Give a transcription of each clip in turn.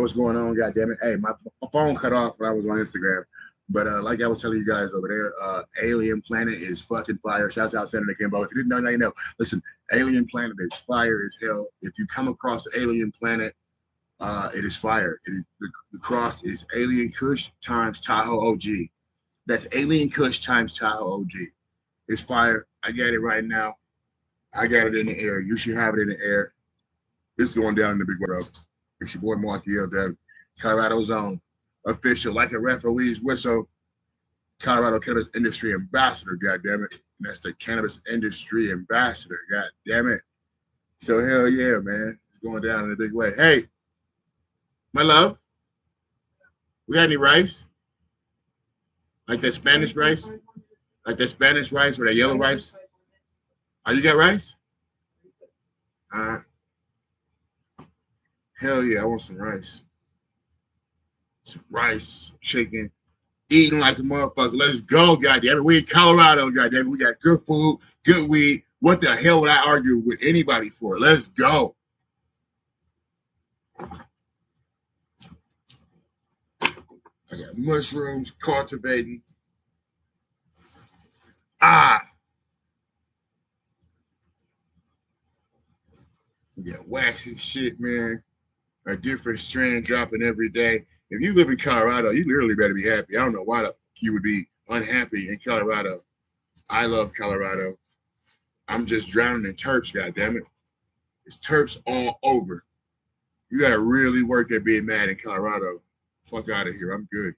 what's going on, God damn it. Hey, my phone cut off when I was on Instagram. But like I was telling you guys over there, Alien Planet is fucking fire. Shouts out Senator Kimbo. If you didn't know, now you know. Listen, Alien Planet is fire as hell. If you come across the Alien Planet, it is fire. It is, the cross is Alien Kush times Tahoe OG. That's Alien Kush times Tahoe OG. It's fire. I got it right now. I got it in the air. You should have it in the air. It's going down in the big world. It's your boy Marky L. Dub, Colorado's own official, like a referee's whistle, Colorado Cannabis Industry Ambassador, God damn it. And that's the Cannabis Industry Ambassador, God damn it. So hell yeah, man. It's going down in a big way. Hey, my love, we got any rice? Like that Spanish rice? Like that Spanish rice or that yellow rice? Oh, you got rice? All right. Hell yeah, I want some rice. Some rice, chicken, eating like a motherfucker. Let's go, goddamn it. We in Colorado, goddamn it. We got good food, good weed. What the hell would I argue with anybody for? Let's go. I got mushrooms, cultivating. Ah. We got waxing shit, man. A different strand dropping every day. If you live in Colorado, you literally better be happy. I don't know why you would be unhappy in Colorado. I love Colorado. I'm just drowning in terps, goddammit. It's terps all over. You gotta really work at being mad in Colorado. Fuck out of here. I'm good.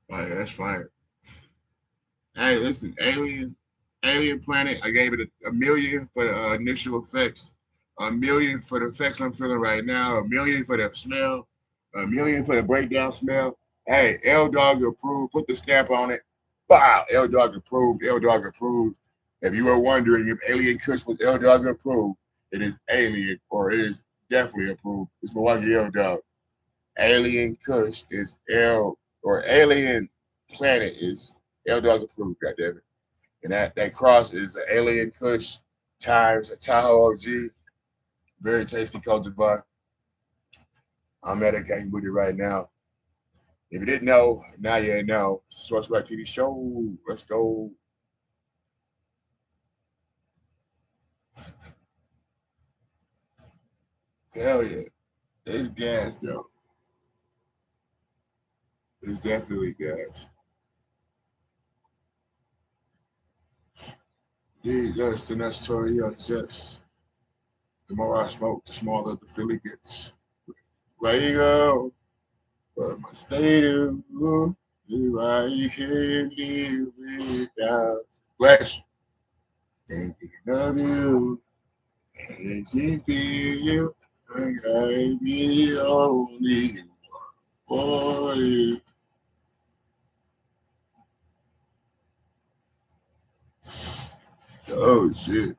Oh, yeah, that's fire. Hey, listen, Alien Planet. I gave it a million for the initial effects, a million for the effects I'm feeling right now, a million for the smell, a million for the breakdown smell. Hey, L Dog approved. Put the stamp on it. Wow, L Dog approved. L Dog approved. If you were wondering if Alien Kush was L Dog approved, it is Alien, or it is definitely approved. It's Milwaukee L Dog. Alien Kush is L, or Alien Planet is L Dog approved. Goddamn it! And that cross is an Alien Kush times a Tahoe OG. Very tasty cultivar. I'm medicating with it right now. If you didn't know, now you know. Source Black TV show. Let's go. Hell yeah. It's gas though. It's definitely gas. These are the next story of just the more I smoke, the smaller the Philly gets. Where you go? But my state of if I can live without. Bless. Thinking of you. And you feel like I be only for you. Oh shit.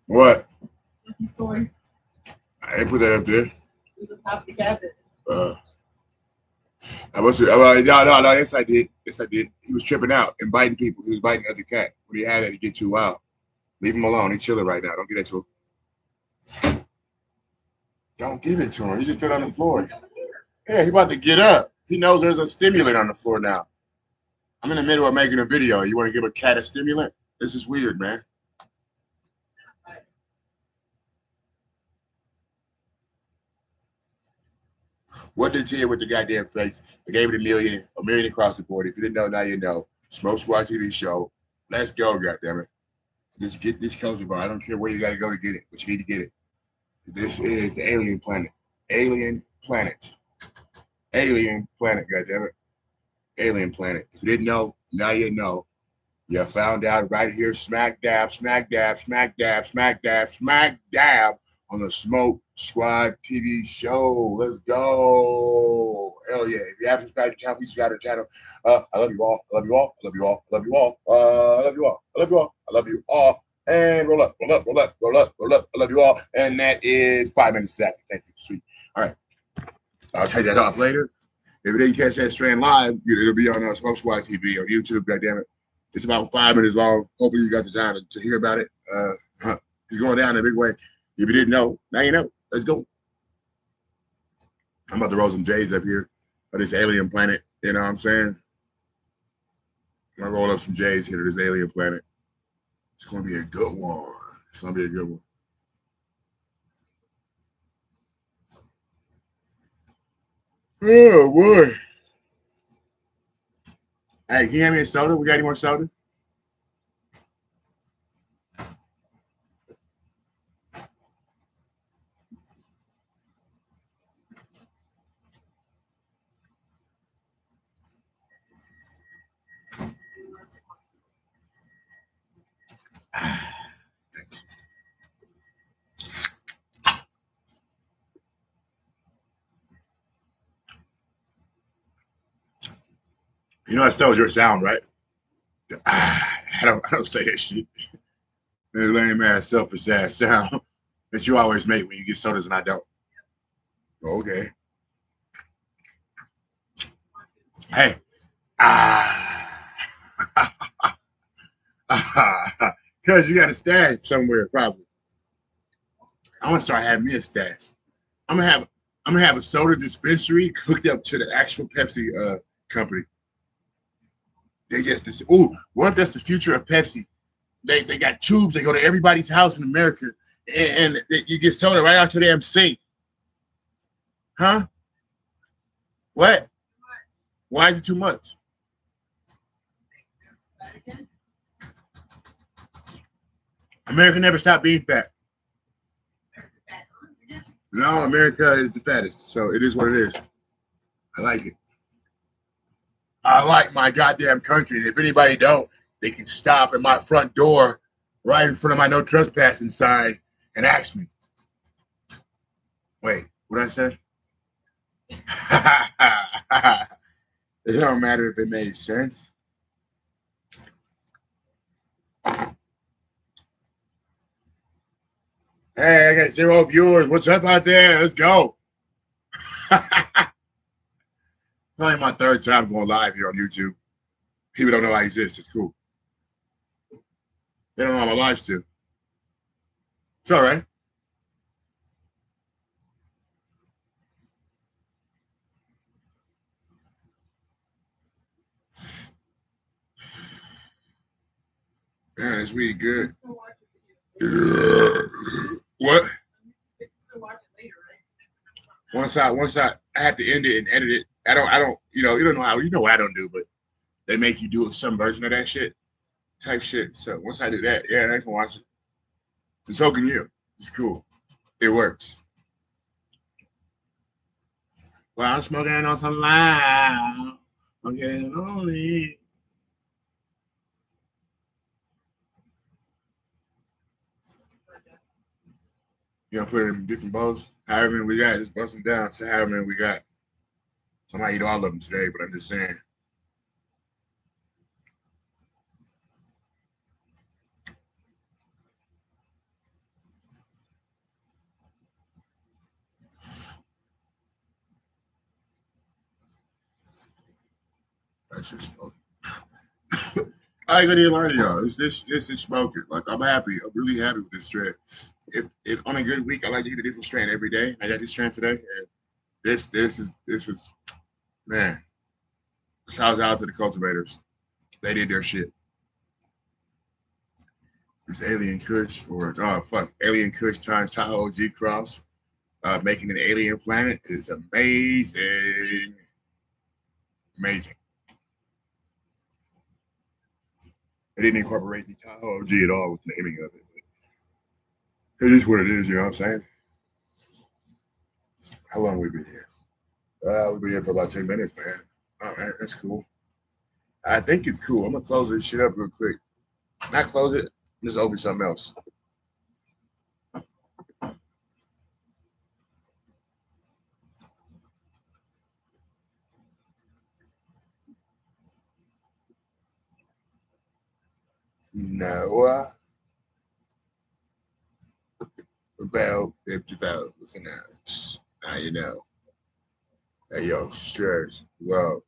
What? I didn't put that up there. Uh, I must have. No. Yes, I did. Yes, I did. He was tripping out and biting people. He was biting the other cat. When he had that, he get too wild. Leave him alone. He's chilling right now. Don't give that to him. Don't give it to him. He just stood on the floor. Yeah, he about to get up. He knows there's a stimulant on the floor now. I'm in the middle of making a video. You want to give a cat a stimulant? This is weird, man. What did you with the goddamn face? I gave it a million across the board. If you didn't know, now you know. Smoke Squad TV show. Let's go, goddammit. Just get this cultivar. I don't care where you got to go to get it, but you need to get it. This is the Alien Planet. Alien Planet. Alien Planet, goddammit. Alien Planet. If you didn't know, now you know. You found out right here, smack dab, smack dab, smack dab, smack dab, smack dab on the Smoke Squad TV show. Let's go. Hell yeah. If you haven't subscribed to the channel, please subscribe to the channel. I love you all. I love you all. I love you all. I love you all. I love you all. I love you all. I love you all. And roll up, roll up, roll up, roll up, roll up. I love you all. And that is 5 minutes exactly. Thank you. Sweet. All right. I'll take that off later. If it didn't catch that strand live, it'll be on Smokesquad TV on YouTube. God damn it. It's about 5 minutes long. Hopefully you got the time to hear about it. He's going down in a big way. If you didn't know, now you know. Let's go. I'm about to roll some J's up here of this alien planet. You know what I'm saying? I'm gonna roll up some J's here to this alien planet. It's gonna be a good one. It's gonna be a good one. Oh boy. Hey, can you have me a soda? We got any more soda? You know, that stole your sound, right? I don't say that shit. That lame ass, selfish ass sound that you always make when you get sodas and I don't. Okay. Hey. Because you got a stash somewhere, probably. I'm gonna start having me a stash. I'm gonna have I'm gonna have a soda dispensary hooked up to the actual Pepsi company. They just this. Oh, what if that's the future of Pepsi? They got tubes. They go to everybody's house in America, and you get soda right out to the damn sink. Huh? What? Why is it too much? America never stopped being fat. No, America is the fattest, so it is what it is. I like it. I like my goddamn country. And if anybody don't, they can stop at my front door, right in front of my no trespassing sign, and ask me. Wait, what I said? It don't matter if it made sense. Hey, I got 0 viewers. What's up out there? Let's go. Only my third time going live here on YouTube. People don't know I exist. It's cool. They don't know I'm alive still. It's all right. Man, this weed good. What? Once I have to end it and edit it. I don't you don't know how you know what I don't do, but they make you do some version of that shit type shit. So once I do that, yeah, they can watch it. And so can you. It's cool. It works. Well, I'm smoking on some loud. I'm getting lonely. You gonna put it in different bowls? However many we got, just bust them down to however many we got. So I might eat all of them today, but I'm just saying. I should smoke. I ain't gonna even lie to y'all. This is smoking. Like I'm happy. I'm really happy with this strand. If on a good week, I like to eat a different strand every day. I got this strand today, and this is man. Shouts out to the cultivators. They did their shit. This Alien Kush or oh fuck Alien Kush times Tahoe G Cross, making an alien planet is amazing. Amazing. They didn't incorporate the Tahoe G at all with the naming of it. But it is what it is, you know what I'm saying? How long we been here? We've been here for about 10 minutes, man. All right, that's cool. I think it's cool. I'm gonna close this shit up real quick. Not close it, just open something else. No. about 50,000 listeners. Now you know. Hey, yo, stress. Well,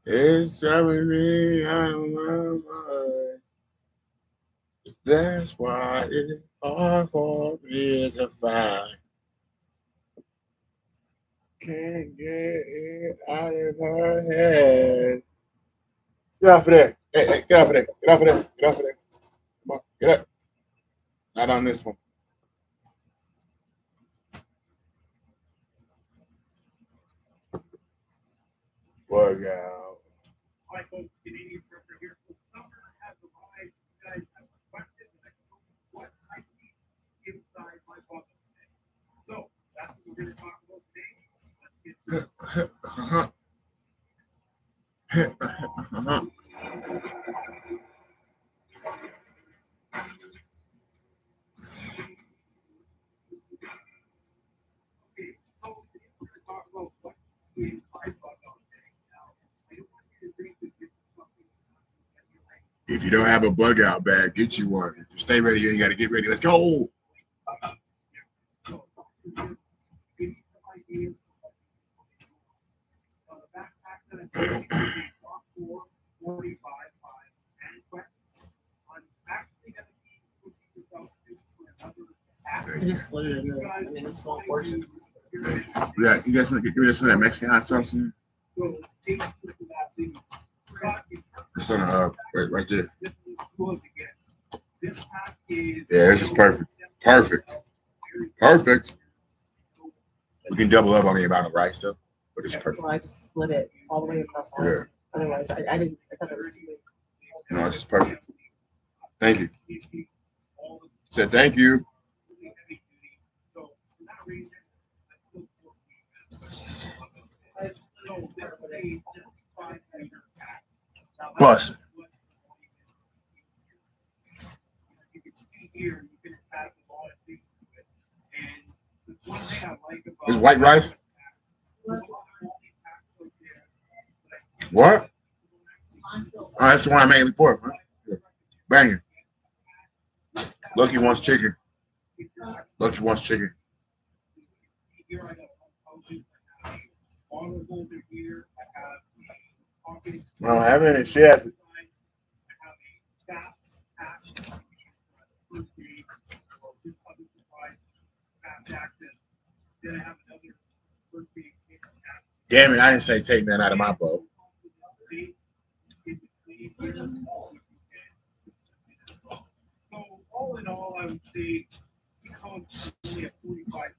it's driving me out of my mind. That's why it's hard for me to find. Can't get it out of her head. Get off of there. Hey, get off of there. Get off of there. Get off of there. Come on, get up. Not on this one. Bug out. Hi, folks. Canadian Surfer here. So summer has arrived. You guys have requested that I show you what I see inside my bubble today. So that's what we're going to talk about today. Let's get okay. So today we're going to talk about what is my bubble today. Now, I don't want you to think that this is something that you're like, If you don't have a bug out bag, get you one. If you stay ready, you ain't got to get ready. Let's go. so give you some ideas. The backpack that I'm using is a Rock 4 45 5 and question. I'm actually going to be pushing this out to another app. I just split it in small portions. Yeah, you guys want to give me some of that Mexican hot sauce? In? So take a look at that thing. It's on the right there. This is cool again. This pack is Yeah, this is perfect. Perfect. Perfect. We can double up on the amount of rice though, but it's perfect. Well, I just split it all the way across all. Yeah. Otherwise, I didn't. I thought it was too big. No, it's just perfect. Thank you. Said thank you. Bust. You can see here, you can attach a lot of things to it. And the one thing I like about Is white rice? What? Oh, that's the one I made before. Huh? Banging. Lucky wants chicken. Lucky wants chicken. Here I have a bottle holder here. I have a pocket. I don't have any. She has it. I have a fast pack. First aid or just other supplies. Fast access. Then I have another first aid kit. Damn it, I didn't say take that out of my bowl. So all in all, I would say because it's only a 45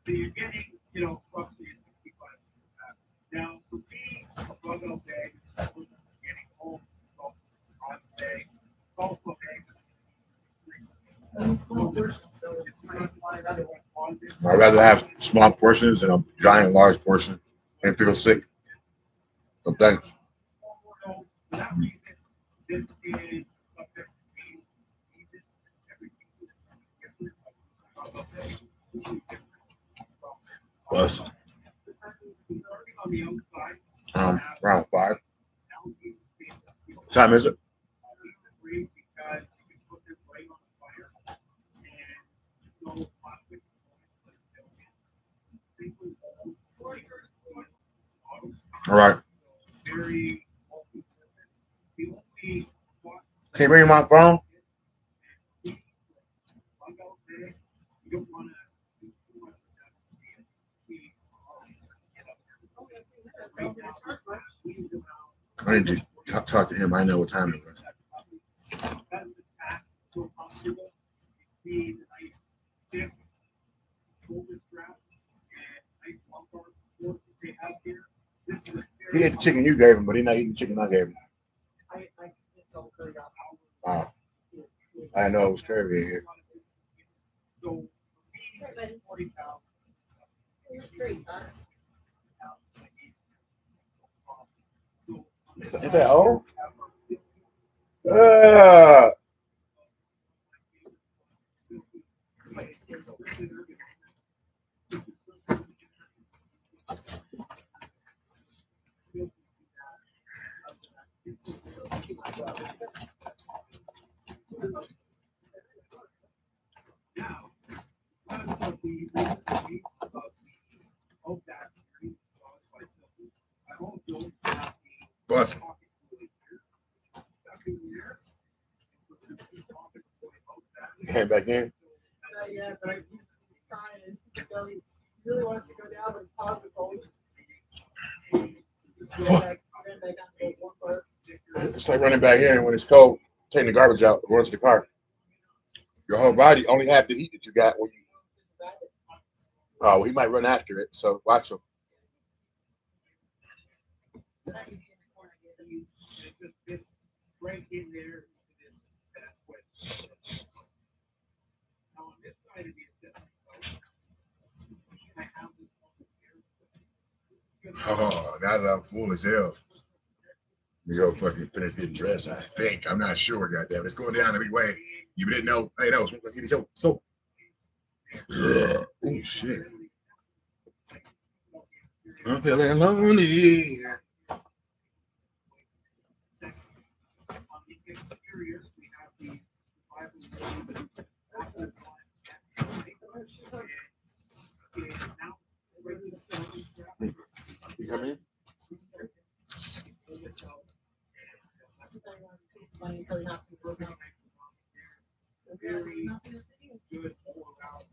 so you're getting, roughly a 65 now for me, a bug out bag, getting home, on bag, also a bag. I'd rather have small portions than a giant large portion and feel sick. So thanks. For that reason, this is subject Plus, on the outside. around 5. What time is it? Because you can put this right on the fire and no plastic. All right. Very Can you bring my phone? I need to talk to him. I know what time it was. He ate the chicken you gave him, but he's not eating the chicken I gave him. Oh, I know it was curvy in here. Is that old? Now, as of the recent week of that series, I also have the Bus. pocket cooler here. Stuck in there. Head back in. Yeah, but he's trying. He really wants to go down, but his paws are cold. Fuck. It's like running back in when it's cold, taking the garbage out, going to the car. Your whole body only have the heat that you got when you. Oh, well, he might run after it, so watch him. Right in there. Now on this side of the assessment, I have this one here. Oh, now that I'm full as hell. We go fucking finish getting dressed. I think. I'm not sure. Goddamn, it's going down anyway. You didn't know. Hey, no, smoke like so. Oh shit. I'm feeling lonely. On the exterior, we have the You come in? Until you have to work out. very good all-around.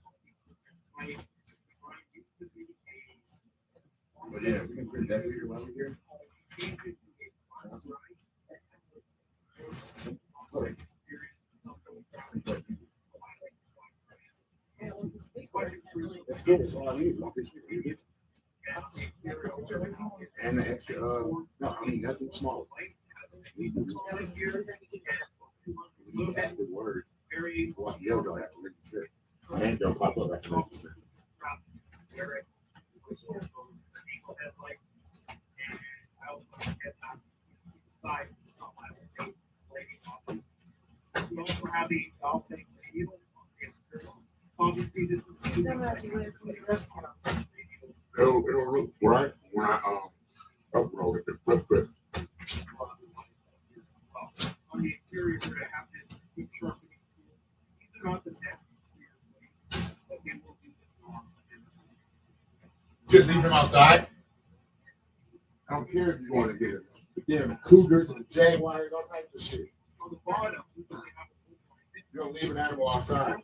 But yeah, we can put that here while we're here. That's good. That's all I need. And the extra, no, I mean nothing small. We do. We need that good word. Well, the other don't have to register. And don't pop up after register. We also have the golf thing. Obviously, this is It'll right when I upload it. Flip. on the interior, we're gonna have this keep sharpening tool. These are not the next, but we will do this. Just leave him outside. I don't care if you want to get it. The damn cougars and jaguars, all types of shit. On the bottom, we only have You don't leave an animal outside.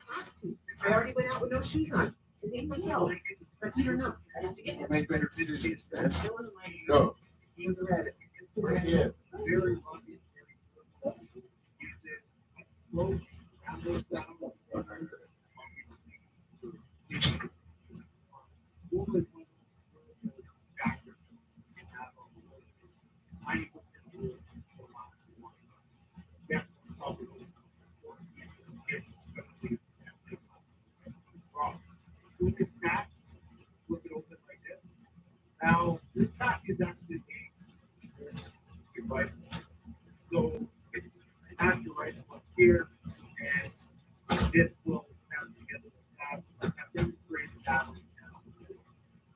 I already went out with no shoes on. I made myself. But you don't know. I have to get them. Make better decisions, man. It wasn't my Go. He was a rabbit. Where's he at? very rugged, very good. Use it, slow, down, now, this pack is actually right. So it has the right one here, and this will have together the tab. I've demonstrated that.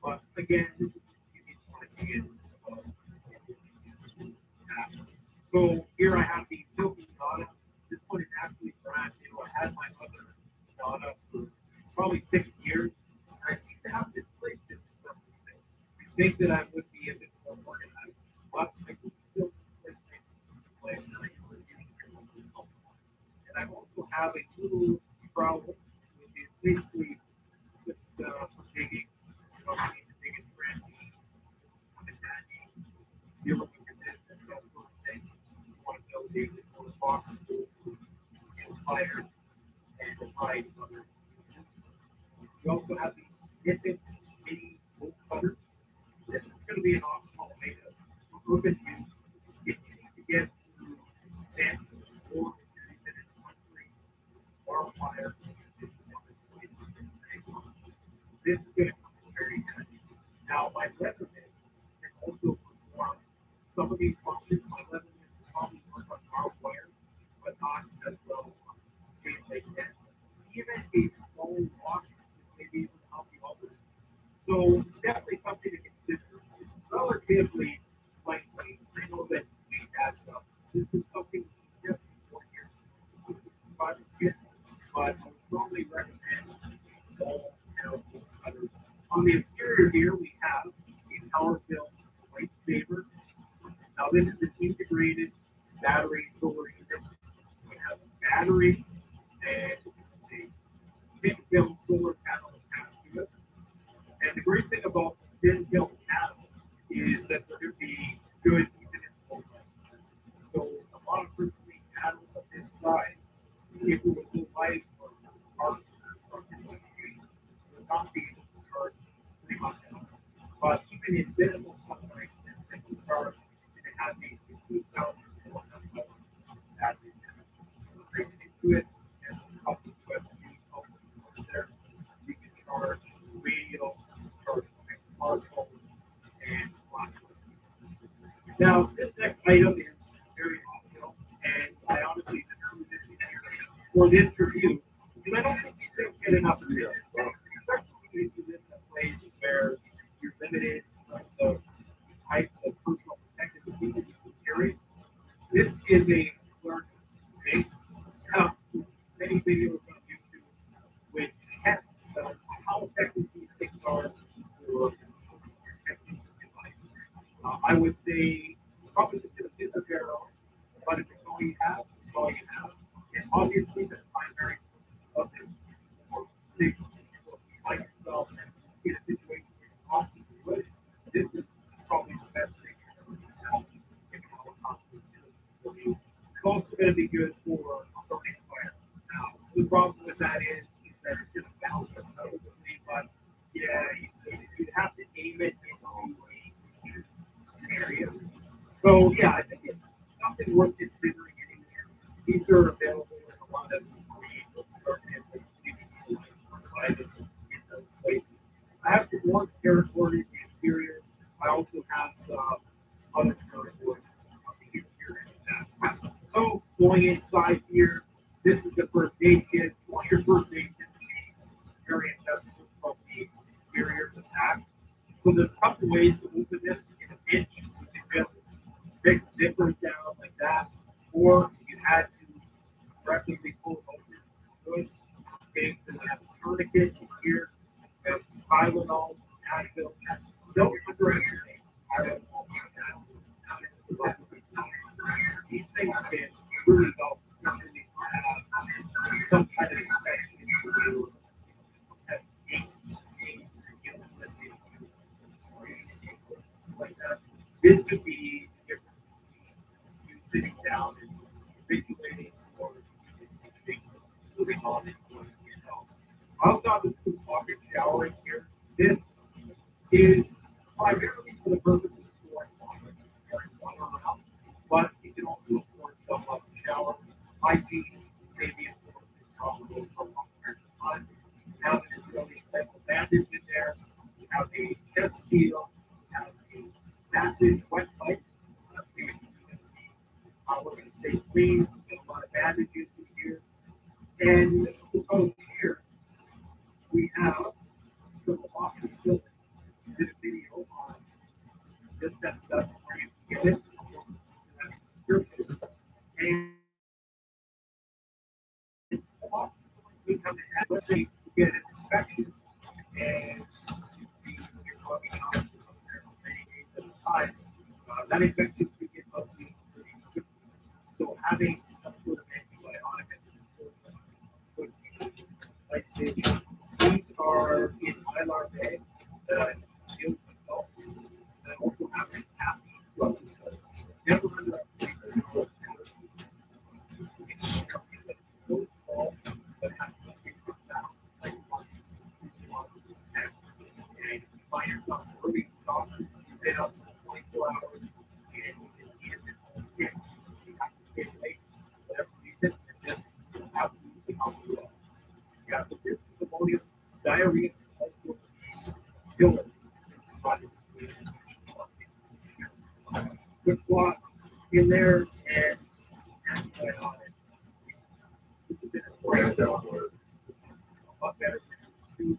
But again, you need to see it. So here I have the Silky Donna. This one is actually brand new. I had my other Donna for probably 6 years. I seem to have displaced it for some reason. I think that I would be a bit more organized, but I can still displace it. And I also have a little trowel, which is basically just for digging. You know, digging branch. You're looking at this and that sort of thing. You want to know the box, fire, and hide other. You also have the snippet mini bolt cutter. This is going to be an optional made of urban use. If you need to get through fence or if you're even in the country, barbed wire, this is going to come in very handy. Now, my Leatherman can also perform some of these functions. My Leatherman can probably work on barbed wire, but not as well on things like that. Even a small watch may be able to help you out with. So definitely something to consider. It's relatively lightweight. I know that we have stuff lifesaver. Now this is an integrated battery solar unit. We have a battery and a thin film solar panel attached to it. And the great thing about thin film panels is that they're going to be good even in cold weather. So a lot of personally panels of this size, if it was so light or hard or something like that, would not be able to charge pretty much at all. But even in minimal sunlight, it can charge, and it has a 16,400 battery pack. So bring it into it, and a couple of USB outlets there. You can charge radio, charge my smartphone, and flashlight. Now, this next item is very optional, and I honestly determined this here for this review, because I don't think these things get enough attention. Especially if you live in a place where you're limited in terms of types of personal protective equipment you can carry. This is a learner, okay? Now, many videos on YouTube with tests of how effective these things are for protecting your life. I would say probably consider this a barrel, but if it's all you have, it's all you have. And obviously, the primary purpose of this for safety, for like yourself in a situation where you're often do it, this is probably the best thing you're going to have in our hospital. It's also going to be good for starting a fire. Now, the problem with that is that it's going to bounce probably, but yeah, you have to aim it into a area. So yeah, I think it's something worth considering anywhere. These are available in a lot of free programs like CBD provided in those places. I have some more territory in the exterior. I also have some other territory on the interior of that. So going inside here, this is the first aid kit. One of your first aid kits very accessible from the exterior to the back. So there's a couple ways to open this in a pinch. You can just pick the zippers down like that, or you had to aggressively pull it open. Good. Okay, so we have a tourniquet here. We have Tylenol, Advil. Don't underestimate Tylenol and Advil. These things can really help, especially if you have some kind of infection have like that. This could be the difference between you sitting down and articulating or moving on and going to yourself. I also have this cool pocket shower in here. This is primarily for the purpose of storing water, carrying water around, but it can also afford some of the shower hygiene, maybe important as possible for a long period of time. Have an Israeli medical bandage in there. You have a chest seal. You have a massive wet wipe. We're going to stay clean. We get a lot of bandages in here. And suppose here we have some office building. Did a video on this that stuff where you get it. And we come to have, let's say you get an inspection and you're talking about many days at a time. That infection could get ugly pretty quickly. So having some sort of antibiotic would be like these are in Mylar bags that I use myself. And I also have a cap well. Never underestimate the it's something that's so small but has something profound like one. And you find yourself really shocked. You've been up for 24 hours and you just can't get home again. You have to stay late for whatever reason and just absolutely unreal. You have to get pneumonia, diarrhea, all sorts of illness. Quick walk in there and antibiotics. It's a bit of a Yeah, that was. lot better than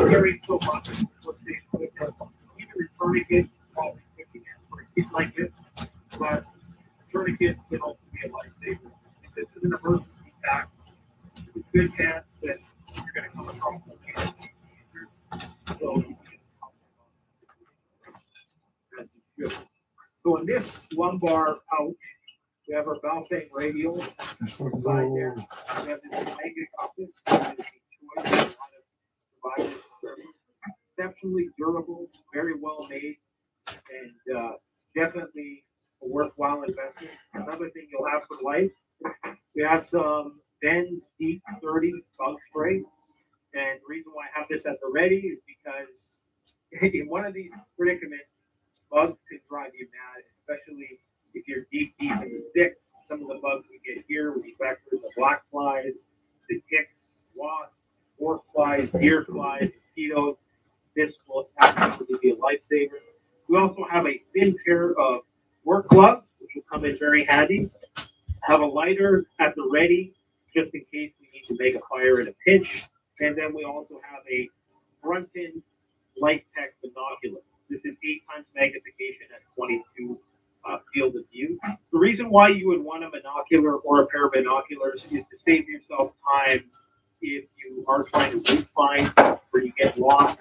carry so much what they put either returning it probably picking it for a kid like this, but tourniquet can also be a lifesaver. If this is an emergency pack, good chance that you're going to come across them. So, as you should. So in this lumbar pouch, we have our Balfang radial inside there. We have this mega compass, which is a choice of a lot of providers. Exceptionally durable, very well made, and definitely a worthwhile investment. Another thing you'll have for life, we have some Ben's Deep 30 bug spray. And the reason why I have this at the ready is because in one of these predicaments, bugs can drive you mad, especially if you're deep in the sticks. Some of the bugs we get here with these vectors, the black flies, the ticks, wasps, horse flies, deer flies, mosquitoes. This will absolutely be a lifesaver. We also have a thin pair of work gloves, which will come in very handy. Have a lighter at the ready, just in case we need to make a fire in a pinch. And then we also have a Brunton Light Tech binocular. This is 8 times magnification at 22 field of view. The reason why you would want a binocular or a pair of binoculars is to save yourself time if you are trying to route find or you get lost.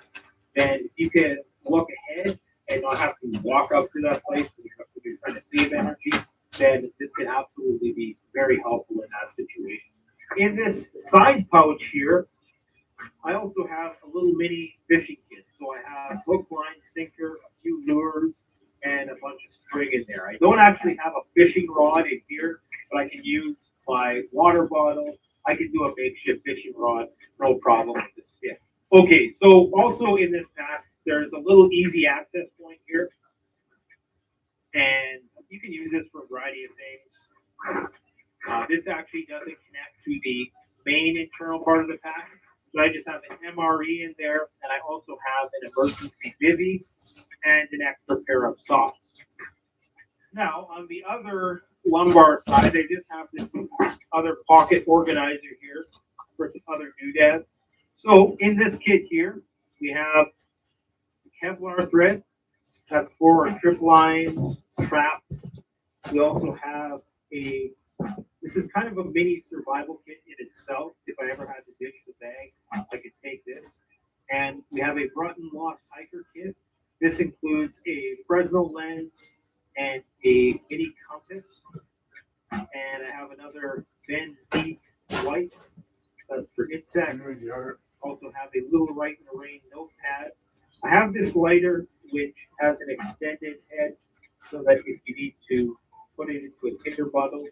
Then you can look ahead and not have to walk up to that place when you're trying to save energy. Then this can absolutely be very helpful in that situation. In this side pouch here, I also have a little mini fishing kit. So I have hook, line, sinker, a few lures, and a bunch of string in there. I don't actually have a fishing rod in here, but I can use my water bottle. I can do a makeshift fishing rod, no problem with the stick. Okay, so also in this pack, there's a little easy access point here. And you can use this for a variety of things. This actually doesn't connect to the main internal part of the pack. So I just have an MRE in there, and I also have an emergency bivvy and an extra pair of socks. Now, on the other lumbar side, I just have this other pocket organizer here for some other doodads. So in this kit here, we have Kevlar thread. That's for our trip lines, traps. We also have this is kind of a mini survival kit in itself. If I ever had to ditch the bag, I could take this. And we have a Brunton Lost Hiker kit. This includes a Fresnel lens and a mini compass. And I have another Ben's Deep White. That's for insects. Also have a little Right in the Rain notepad. I have this lighter, which has an extended head, so that if you need to put it into a tinder bottle,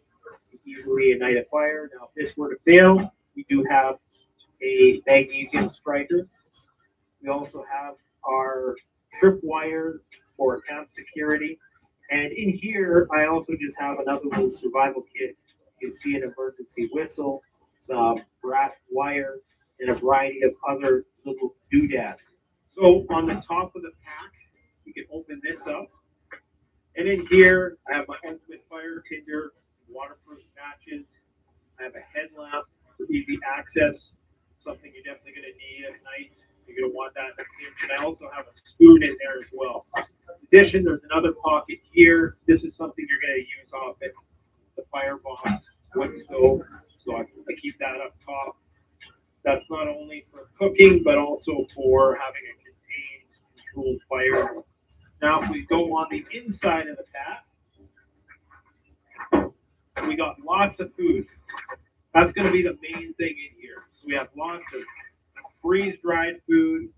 easily ignite a fire. Now, if this were to fail, we do have a magnesium striker. We also have our trip wire for camp security. And in here, I also just have another little survival kit. You can see an emergency whistle, some brass wire, and a variety of other little doodads. So on the top of the pack, you can open this up. And in here, I have my ultimate fire tinder, waterproof matches. I have a headlamp for easy access, something you're definitely going to need at night. You're going to want that in a pinch. And I also have a spoon in there as well. In addition, there's another pocket here. This is something you're going to use off at the firebox wood stove. So I keep that up top. That's not only for cooking, but also for having a contained, controlled fire. Now, if we go on the inside of the pack, we got lots of food. That's going to be the main thing in here. So we have lots of freeze-dried food.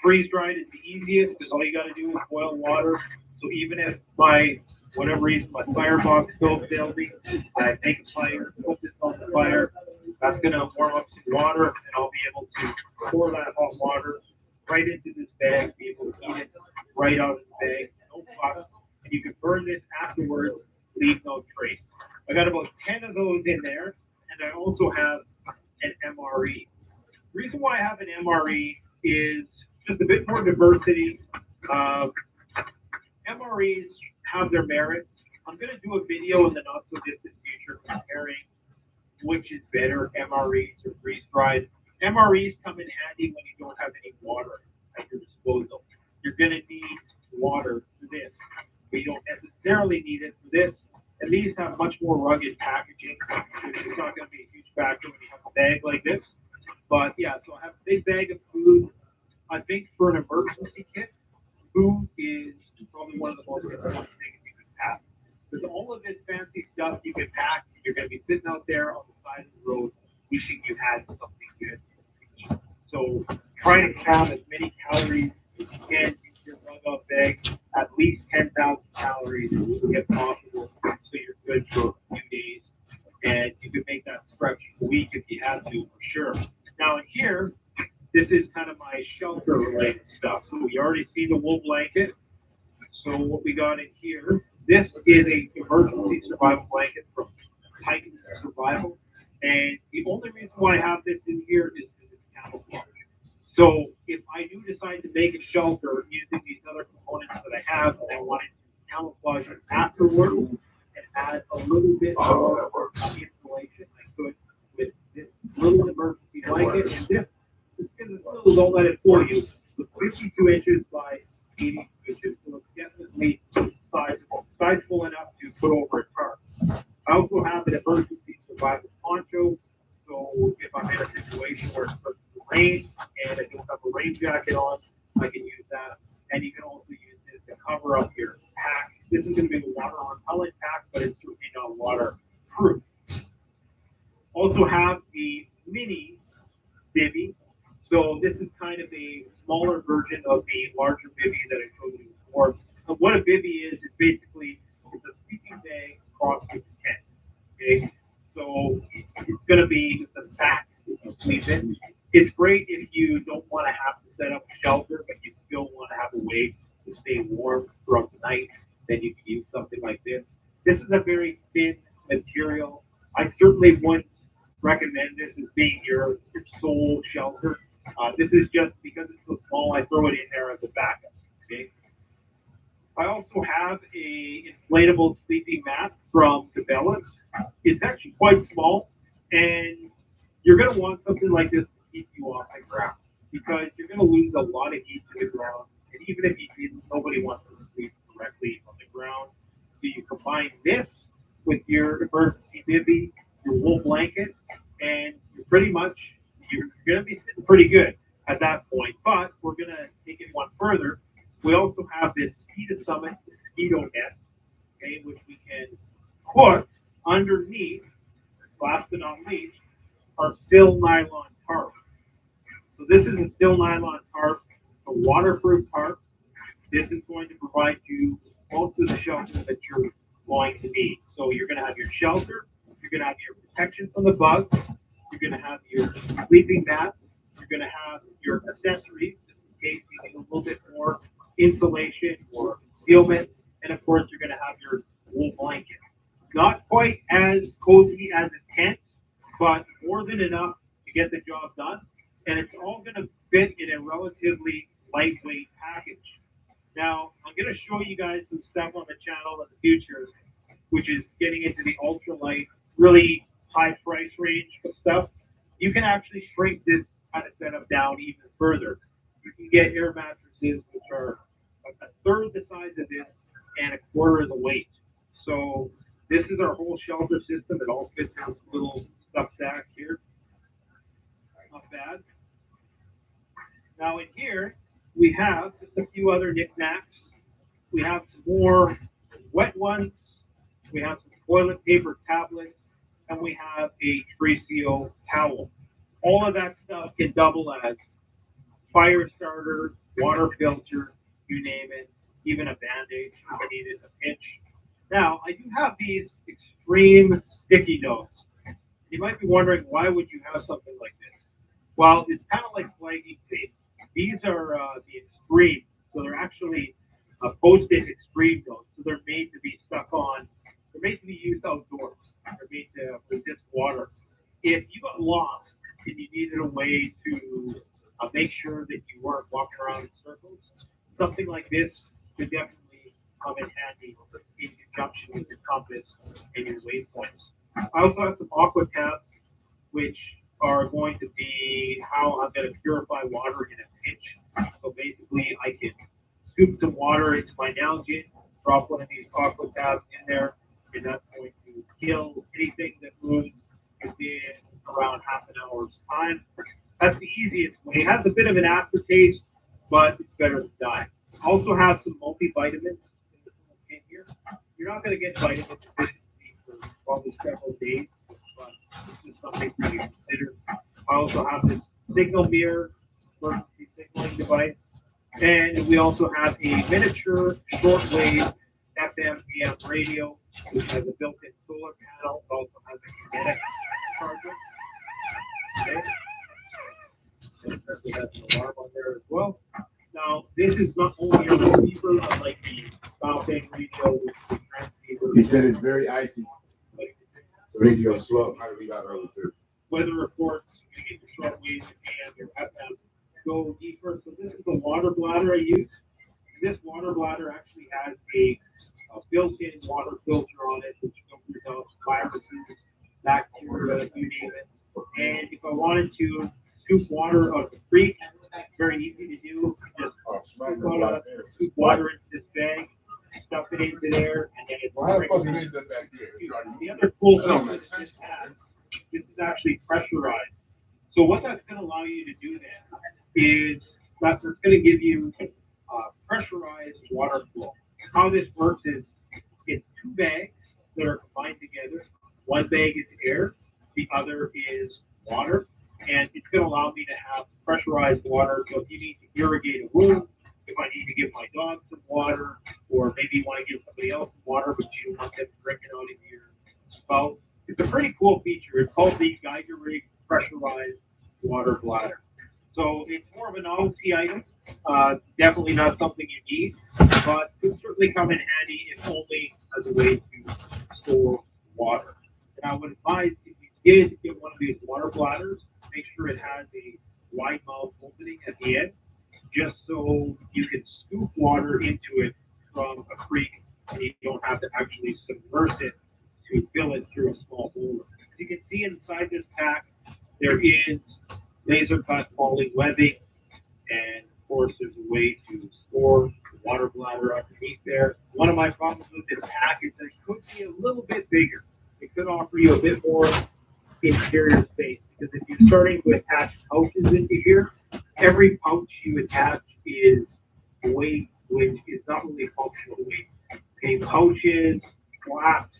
Freeze-dried is the easiest because all you got to do is boil water. So even if by whatever reason my firebox stove failed me, I make a fire, put this on the fire. That's going to warm up some water, and I'll be able to pour that hot water right into this bag, be able to eat it right out of the bag, no fuss. And you can burn this afterwards, leave no trace. I got about 10 of those in there, and I also have an MRE. The reason why I have an MRE is just a bit more diversity. MREs have their merits. I'm going to do a video in the not so distant future comparing which is better, MREs or freeze-dried. MREs come in handy when you don't have any water at your disposal. You're going to need water for this, but you don't necessarily need it for this. And these have much more rugged packaging, which is not going to be a huge factor when you have a bag like this. But yeah, so I have a big bag of food. I think for an emergency kit, food is probably one of the most important things you can pack. Because all of this fancy stuff you can pack, you're going to be sitting out there on the side of the road wishing you had something good. So try to count as many calories as you can in your rug out bag, at least 10,000 calories if possible, so you're good for a few days. And you can make that stretch a week if you have to, for sure. Now in here, this is kind of my shelter related stuff. So we already see the wool blanket. So what we got in here, this is a emergency survival blanket from Titan Survival. And the only reason why I have this in here is because it's camouflage. So if I do decide to make a shelter using these other components that I have, and I wanted to camouflage it afterwards and add a little bit more insulation, I could with this little emergency blanket. And this because it's little, don't let it fool you. It's 52 inches by 82 inches, so it's definitely sizable enough to put over a tarp. I also have an emergency survival poncho, so if I'm in a situation where it starts to rain and I don't have a rain jacket on, I can use that. And you can also use this to cover up your pack. This is going to be the water repellent pack, but it's certainly not waterproof. Also have the mini bivy. So this is kind of a smaller version of the larger bivy that I showed you before. But what a bivy is basically it's a sleeping bag crossed with a tent. Okay, so it's going to be just a sack that you sleep in. It's great if you don't want to have to set up a shelter, but you still want to have a way to stay warm throughout the night. Then you can use something like this. This is a very thin material. I certainly wouldn't recommend this as being your sole shelter. This is just because it's so small, I throw it in there as a backup. Okay. I also have a inflatable sleeping mat from Cabela's. It's actually quite small, and you're going to want something like this to keep you off the ground because you're going to lose a lot of heat to the ground. And even if you didn't, nobody wants to sleep directly on the ground. So you combine this with your emergency bivy, your wool blanket, and you're going to be sitting pretty good at that point. But we're going to take it one further. We also have this Mosquito Summit mosquito net, okay, which we can put underneath, last but not least, our Sil nylon tarp. So this is a Sil nylon tarp. It's a waterproof tarp. This is going to provide you most of the shelter that you're going to need. So you're going to have your shelter, you're going to have your protection from the bugs, you're going to have your sleeping mat, you're going to have your accessories, just in case you need a little bit more insulation or concealment, and of course you're going to have your wool blanket. Not quite as cozy as a tent, but more than enough to get the job done. And it's all going to fit in a relatively lightweight package. Now, I'm going to show you guys some stuff on the channel in the future, which is getting into the ultralight, really high price range of stuff. You can actually shrink this kind of setup down even further. You can get air mattresses, which are a third the size of this and a quarter of the weight. So this is our whole shelter system. It all fits in this little stuff sack here. Not bad. Now in here, we have just a few other knickknacks. We have some more wet ones. We have some toilet paper tablets, and we have a Tracio towel. All of that stuff can double as fire starter, water filter, you name it, even a band-aid if you need it in a pinch. Now, I do have these extreme sticky notes. You might be wondering, why would you have something like this? Well, it's kind of like flagging tape. These are the extreme, so they're actually post-it extreme notes. So they're made to be stuck on. They're made to be used outdoors. They're made to resist water. If you got lost and you needed a way to make sure that you weren't walking around in circles, something like this could definitely come in handy in conjunction with your compass and your waypoints. I also have some aqua tabs, which are going to be how I'm going to purify water in a pinch. So basically, I can scoop some water into my Nalgene, drop one of these aqua tabs in there, and that's going to kill anything that moves within around half an hour's time. That's the easiest way. It has a bit of an aftertaste, but it's better than dying. Also have some multivitamins in the in here. You're not going to get vitamin deficiency for probably several days, but it's just something for you to consider. I also have this signal mirror emergency signaling device, and we also have a miniature shortwave FM AM radio, which has a built-in solar panel. It also has a kinetic charger. Okay. And it has an alarm on there as well. Now, this is not only a receiver, unlike the Baofeng radio, which is a transceiver. He said it's very icy, so we need to go slow. I leave out early too. Weather reports, you get the shortwave and your FM go deeper. So this is the water bladder I use. And this water bladder actually has a built-in water filter on it, which filters out viruses, bacteria, you name it. And if I wanted to scoop water out of the creek, very easy to do. Just scoop water into this bag, stuff it into there, and then it's How the fuck you leave that back here? the other cool That don't thing make that this sense. has, this is actually pressurized. So what that's going to allow you to do then is that's going to give you pressurized water flow. How this works is it's two bags that are combined together. One bag is air, the other is water, and it's going to allow me to have pressurized water. So if you need to irrigate a room, if I need to give my dog some water, or maybe you want to give somebody else some water, but you don't want them drinking out of your spout, it's a pretty cool feature. It's called the Geiger Rig Pressurized Water Bladder. So it's more of a novelty item. Definitely not something you need, but could certainly come in handy if only as a way to store water. And I would advise if you did get one of these water bladders, make sure it has a wide mouth opening at the end, just so you can scoop water into it from a creek and you don't have to actually submerge it to fill it through a small holder. As you can see inside this pack, there is laser cut poly webbing, and of course, there's a way to store the water bladder underneath there. One of my problems with this pack is that it could be a little bit bigger. It could offer you a bit more interior space because if you're starting to attach pouches into here, every pouch you attach is weight, which is not really functional weight. Okay, pouches, flaps,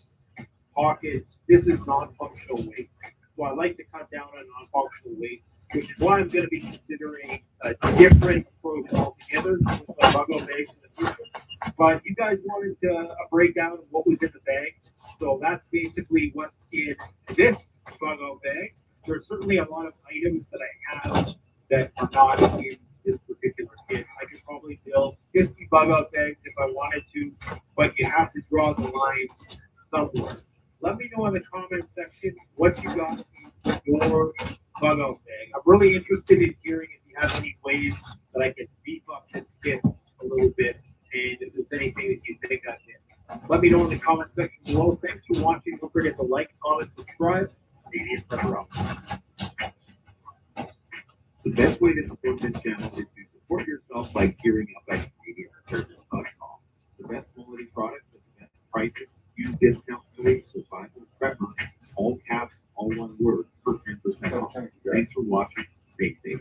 pockets, this is non-functional weight. So I like to cut down on non-functional weight, which is why I'm going to be considering a different approach altogether with my bug-out bags in the future. But you guys wanted a breakdown of what was in the bag. So that's basically what's in this bug-out bag. There's certainly a lot of items that I have that are not in this particular kit. I could probably build 50 bug-out bags if I wanted to, but you have to draw the line somewhere. Let me know in the comment section what you got in your bug out bag. I'm really interested in hearing if you have any ways that I can beef up this kit a little bit, and if there's anything that you think I missed. Let me know in the comment section below. Thanks for watching. Don't forget to like, comment, subscribe. Canadian Prepper out. The best way to support this channel is to support yourself by gearing up at CanadianPreparedness.com. The best quality products at the best prices. Use discount code Survival Prepper, all caps, all one word, for 10% off. Thanks for watching. Stay safe.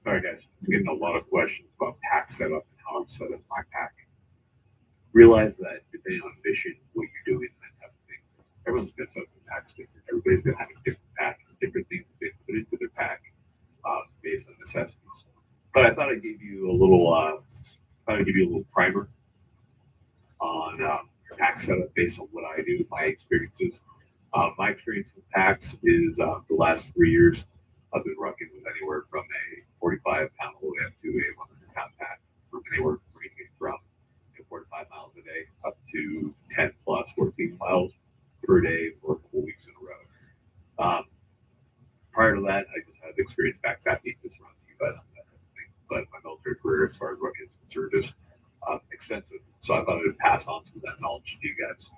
All right, guys, I'm getting a lot of questions about pack setup and how I'm set up my pack. Realize that depending on mission, what you're doing, that type of thing, everyone's gonna set up their packs different. Everybody's gonna have a different pack, different things that they put into their pack based on necessities. But I thought I'd give you a little, primer on pack setup based on what I do, my experiences. My experience with packs is the last 3 years I've been rocking with anywhere from a 45-pound all the way up to a 100-pound pack, from anywhere from 45 miles a day up to 10 plus 14 miles per day for a experience backpacking just around the U.S. and that type of thing. But my military career, as far as rucking is concerned, is extensive. So I thought I would pass on some of that knowledge to you guys.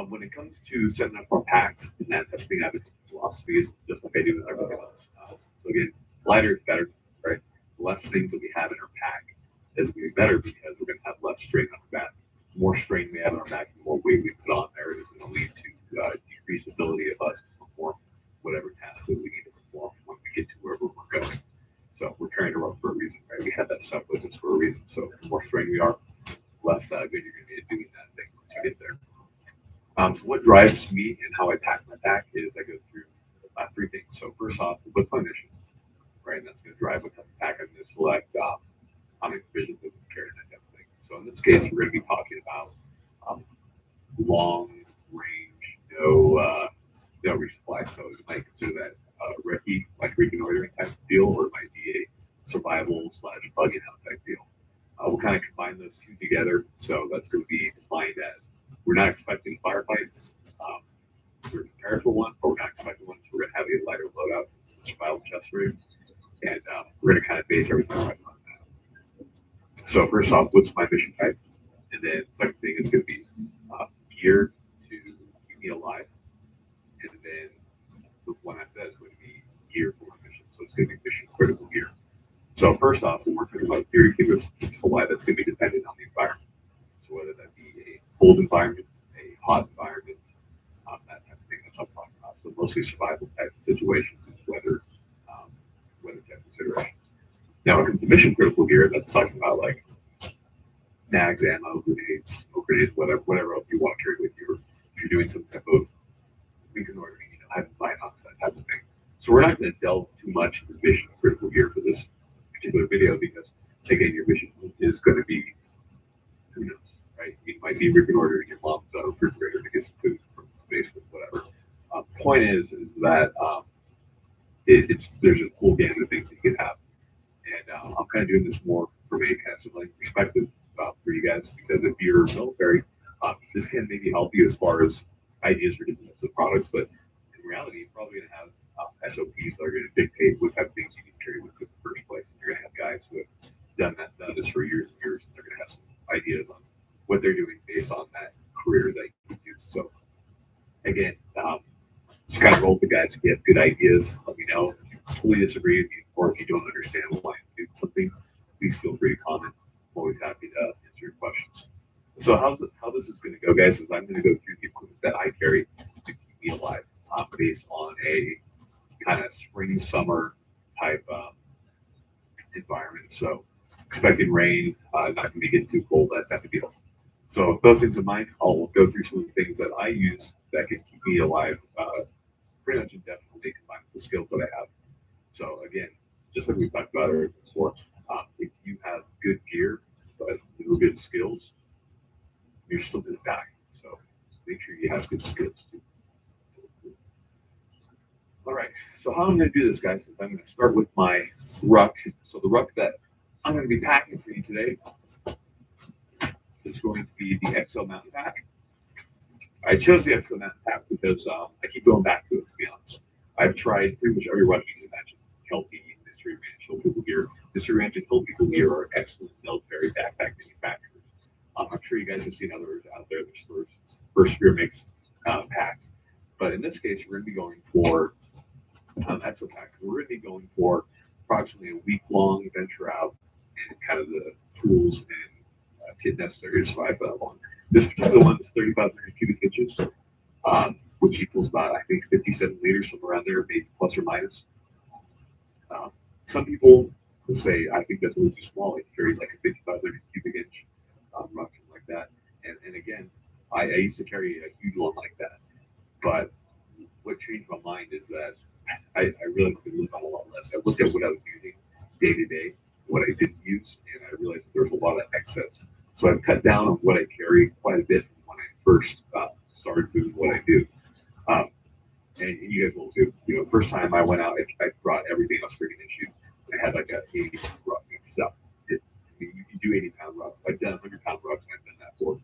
When it comes to setting up our packs and that type of thing, I have a philosophy is just like I do with everything else. So again, lighter is better, right? The less things that we have in our pack is going to be better because we're going to have less strain on our back. The more strain we have on our back, the more weight we put on there is going to lead to decreased ability of us to perform whatever task that we need to perform when we get to wherever we're going. So we're carrying a rope for a reason, right? We have that stuff with us for a reason. So the more strain we are, less good you're going to be at doing that thing once you get there. So what drives me and how I pack my pack is I go through three things. So first off, what's my mission, right? And that's going to drive what type of pack I'm going to select, how many provisions that we carry, that type of thing. So in this case, we're going to be talking about long range, no resupply. So you might consider that recce, like reconnoitering type of deal, or it might be a survival / bugging out type deal. We'll kind of combine those two together. So that's going to be defined as we're not expecting a firefight. We're prepared for one, but we're not expecting one. So we're going to have a lighter loadout, survival chest rig, and we're going to kind of base everything right on that. So first off, what's my mission type? And then second thing is going to be gear to keep me alive. And then the one after that is going to be gear for my mission. So it's going to be mission critical gear. So first off, when we're talking about gear, keep us alive, that's going to be dependent on the environment. So whether that be a cold environment, a hot environment, that type of thing, that's what I'm talking about. So mostly survival type of situations, weather type considerations. Now, when it comes to mission critical gear, that's talking about like mags, ammo, grenades, smoke grenades, whatever else you want to carry with you. If you're doing some type of reconnoitering, having binocs, that type of thing. So we're not going to delve too much into mission critical gear for this particular video because, again, your mission is going to be, who knows, right? You might be reconnoitering your mom's refrigerator to get some food from the basement, whatever. Point is that there's a whole gamut of things that you can have. And I'm kind of doing this more from a kind of civilian perspective for you guys because if you're military, this can maybe help you as far as ideas for different types of products, but in reality, you're probably going to have SOPs that are going to dictate what type of things you need to carry with you in the first place. And you're going to have guys who have done this for years and years, and they're going to have some ideas on what they're doing based on that career that you do. So again, just kind of roll with the guys. If you have good ideas, let me know. If you totally disagree with me, or if you don't understand why I'm doing something, please feel free to comment. I'm always happy to answer your questions. So how this is going to go, guys, is I'm going to go through the equipment that I carry to keep me alive based on a kind of spring, summer type environment. So expecting rain, not going to be getting too cold, that type of deal. So with those things in mind, I'll go through some of the things that I use that can keep me alive pretty much indefinitely combined with the skills that I have. So again, just like we talked about earlier before, if you have good gear but no good skills, you're still going to die. So make sure you have good skills too. All right, so how I'm going to do this, guys, is I'm going to start with my ruck. So the ruck that I'm going to be packing for you today is going to be the XO Mountain Pack. I chose the XO Mountain Pack because I keep going back to it, to be honest. I've tried pretty much every ruck you can imagine. Kelpie, Mystery Ranch, Hill People Gear. Mystery Ranch and Hill People Gear are excellent military backpack manufacturers. I'm sure you guys have seen others out there. There's First Spear makes packs. But in this case, we're going to be going for XO Pack. We're going to be going for approximately a week-long venture out and kind of the tools and kit necessary to survive that long. This particular one is 3,500 cubic inches, which equals about, I think, 57 liters, somewhere around there, maybe plus or minus. Some people will say, I think that's a little too small. I carry like a 5,500 cubic inch ruck, something like that. And again, I used to carry a huge one like that. But what changed my mind is that I realized I could live on a lot less. I looked at what I was using day to day, what I didn't use, and I realized that there was a lot of excess. So I've cut down on what I carry quite a bit from when I first started doing what I do. And you guys will too. First time I went out, I brought everything I was freaking issued. I had like a 80-pound ruck and stuff. You can do 80-pound rucks. I've done 100-pound rucks, and I've done that for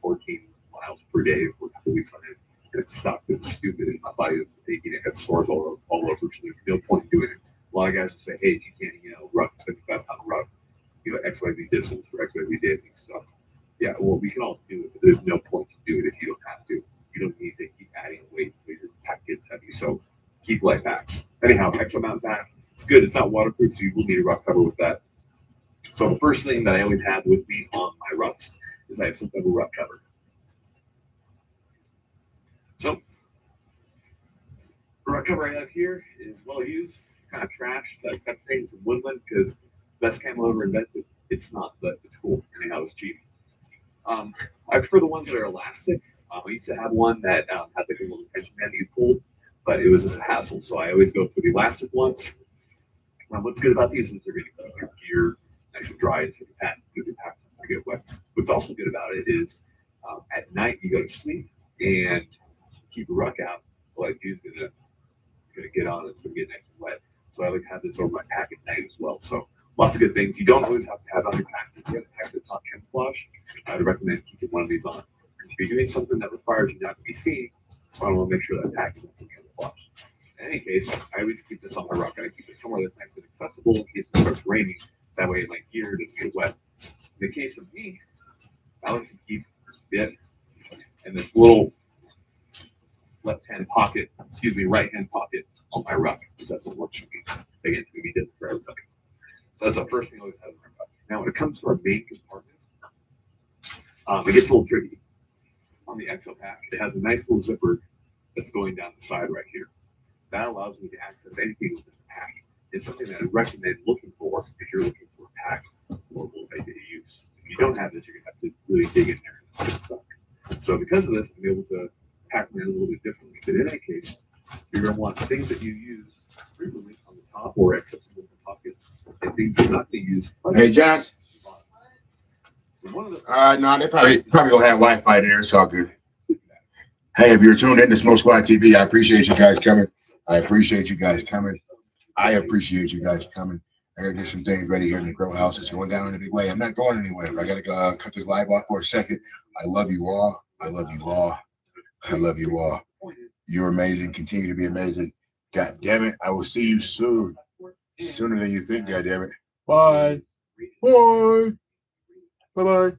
14 miles per day for a couple weeks on end. And it sucked. It was stupid, and my body was aching. It had sores all over. So there's a no point in doing it. A lot of guys will say, hey, if you can't, ruck 75-pound ruck, XYZ distance for XYZ days and stuff. Yeah, well, we can all do it, but there's no point to do it if you don't have to. You don't need to keep adding weight until your pack gets heavy. So keep light packs. Anyhow, Exo Mountain pack, it's good. It's not waterproof, so you will need a ruck cover with that. So the first thing that I always have with me on my rucks is I have some type of ruck cover. So the ruck cover I have here is well used. It's kind of trash. That thing's in Woodland because it's the best camo ever invented. It's not, but it's cool. Anyhow, it's cheap. I prefer the ones that are elastic. I used to have one that had like a little tension band you pulled, but it was just a hassle. So I always go for the elastic ones. What's good about these is they're going to keep your gear nice and dry until your pack get wet. What's also good about it is at night you go to sleep and keep a ruck out. Well, like you's gonna get on it, so get nice and wet. So I like to have this over my pack at night as well. So lots of good things. You don't always have to have it on your pack. If you have a pack that's not camouflage, I would recommend keeping one of these on. If you're doing something that requires you not to be seen, I want to make sure that pack is not camouflage. In any case, I always keep this on my ruck. I keep it somewhere that's nice and accessible in case it starts raining. That way my gear doesn't get wet. In the case of me, I like to keep it in this little right-hand pocket on my ruck, because that's what works for me. Again, it's going to be different for everybody. So that's the first thing I always have in my ruck. Now, when it comes to our main compartment, it gets a little tricky. On the Exo pack, it has a nice little zipper that's going down the side right here. That allows me to access anything with this pack. It's something that I recommend looking for if you're looking for a pack or multi-day use. If you don't have this, you're going to have to really dig in there. It's going to suck. So because of this, I'm able to pack mine a little bit differently. But in any case, you're going to want things that you use frequently on the top or accessible in the pocket, and things you're not going to use. Hey, Josh. So one of the No, they probably gonna have Wi-Fi there. It's all good. Hey, if you're tuned in to Smoke Squad TV, I appreciate you guys coming. I appreciate you guys coming. I appreciate you guys coming. I gotta get some things ready here in the grow house. It's going down in a big way. I'm not going anywhere. I gotta cut this live off for a second. I love you all. I love you all. I love you all. You're amazing. Continue to be amazing. God damn it. I will see you soon. Sooner than you think, God damn it. Bye. Bye. Bye-bye.